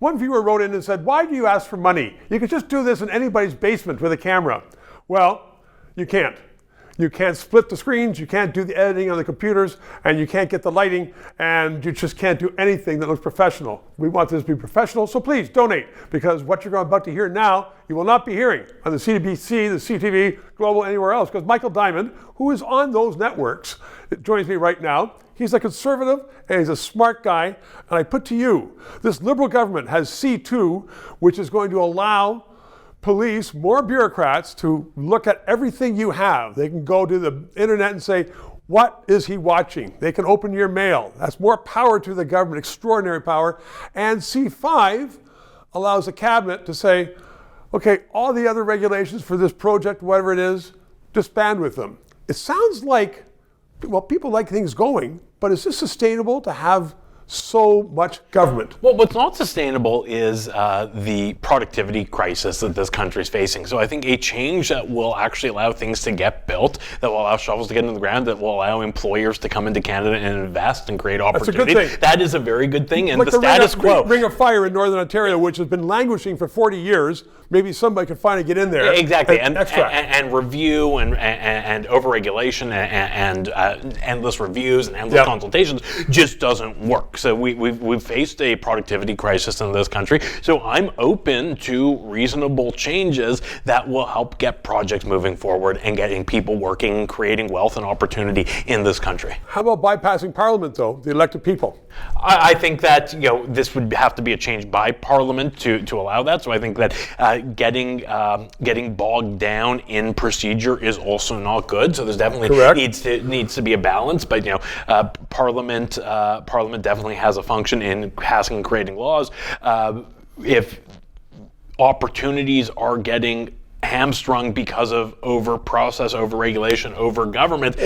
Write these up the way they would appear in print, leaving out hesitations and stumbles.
One viewer wrote in and said, why do you ask for money? You could just do this in anybody's basement with a camera. Well, you can't. You can't split the screens, you can't do the editing on the computers, and you can't get the lighting, and you just can't do anything that looks professional. We want this to be professional, so please donate, because what you're about to hear now, you will not be hearing on the CBC, the CTV, Global, anywhere else, because Michael Diamond, who is on those networks, joins me right now. He's a conservative and he's a smart guy. And I put to you, this Liberal government has C2, which is going to allow police, more bureaucrats, to look at everything you have. They can go to the internet and say, what is he watching? They can open your mail. That's more power to the government, extraordinary power. And C5 allows the cabinet to say, okay, all the other regulations for this project, whatever it is, disband with them. It sounds like, well, people like things going, but is this sustainable to have so much government? Well, what's not sustainable is the productivity crisis that this country is facing. So I think a change that will actually allow things to get built, that will allow shovels to get into the ground, that will allow employers to come into Canada and invest and create opportunity. That's a good thing. That is a very good thing. And like the status quo. Ring of Fire in Northern Ontario, which has been languishing for 40 years, maybe somebody could finally get in there. Exactly. And review and overregulation and endless reviews and endless consultations just doesn't work. So we've faced a productivity crisis in this country. So I'm open to reasonable changes that will help get projects moving forward and getting people working, creating wealth and opportunity in this country. How about bypassing Parliament, though, the elected people? I think that this would have to be a change by Parliament to allow that. So I think that getting bogged down in procedure is also not good. So there's definitely needs to be a balance. But Parliament definitely has a function in passing and creating laws. If opportunities are getting hamstrung because of over-process, over-regulation, over-government,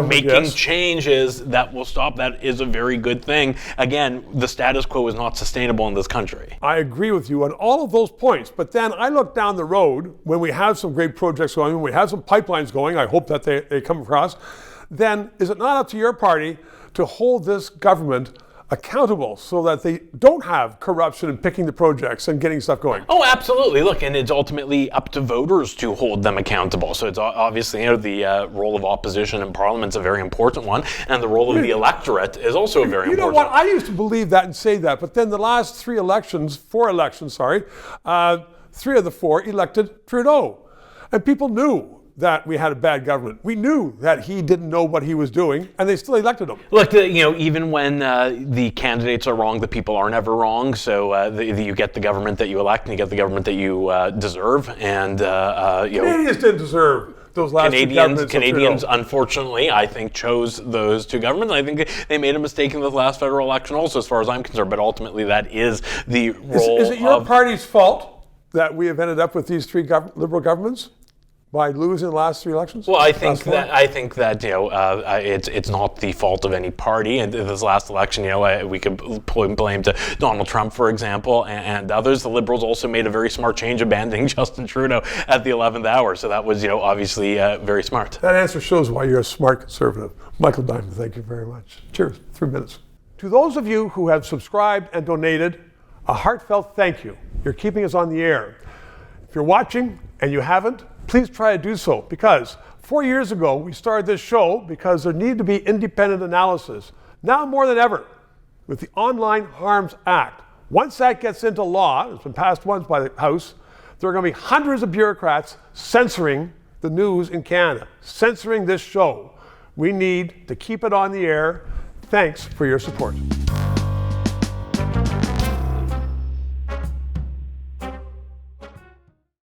making changes that will stop that is a very good thing. Again, the status quo is not sustainable in this country. I agree with you on all of those points, but then I look down the road when we have some great projects going, when we have some pipelines going, I hope that they come across, then is it not up to your party to hold this government accountable so that they don't have corruption in picking the projects and getting stuff going? Oh, absolutely. Look, and it's ultimately up to voters to hold them accountable. So it's obviously, the role of opposition in Parliament is a very important one, and the role of the electorate is also a very important one. You know what? I used to believe that and say that, but then the last four elections, 3 of the 4 elected Trudeau. And people knew that we had a bad government. We knew that he didn't know what he was doing, and they still elected him. Look, even when the candidates are wrong, the people are never wrong. So you get the government that you elect, and you get the government that you deserve. And Canadians didn't deserve those last Canadians, unfortunately, I think, chose those two governments. I think they made a mistake in the last federal election also, as far as I'm concerned. But ultimately, that is the role. Is it your party's fault that we have ended up with these 3 Liberal governments? By losing the last 3 elections? Well, I think that it's not the fault of any party. And this last election, we could point blame to Donald Trump, for example, and others. The Liberals also made a very smart change, abandoning Justin Trudeau at the 11th hour. So that was, obviously very smart. That answer shows why you're a smart conservative. Michael Diamond, thank you very much. Cheers. 3 minutes. To those of you who have subscribed and donated, a heartfelt thank you. You're keeping us on the air. If you're watching and you haven't, please try to do so, because 4 years ago we started this show because there needed to be independent analysis. Now more than ever, with the Online Harms Act, once that gets into law, it's been passed once by the House, there are going to be hundreds of bureaucrats censoring the news in Canada, censoring this show. We need to keep it on the air. Thanks for your support.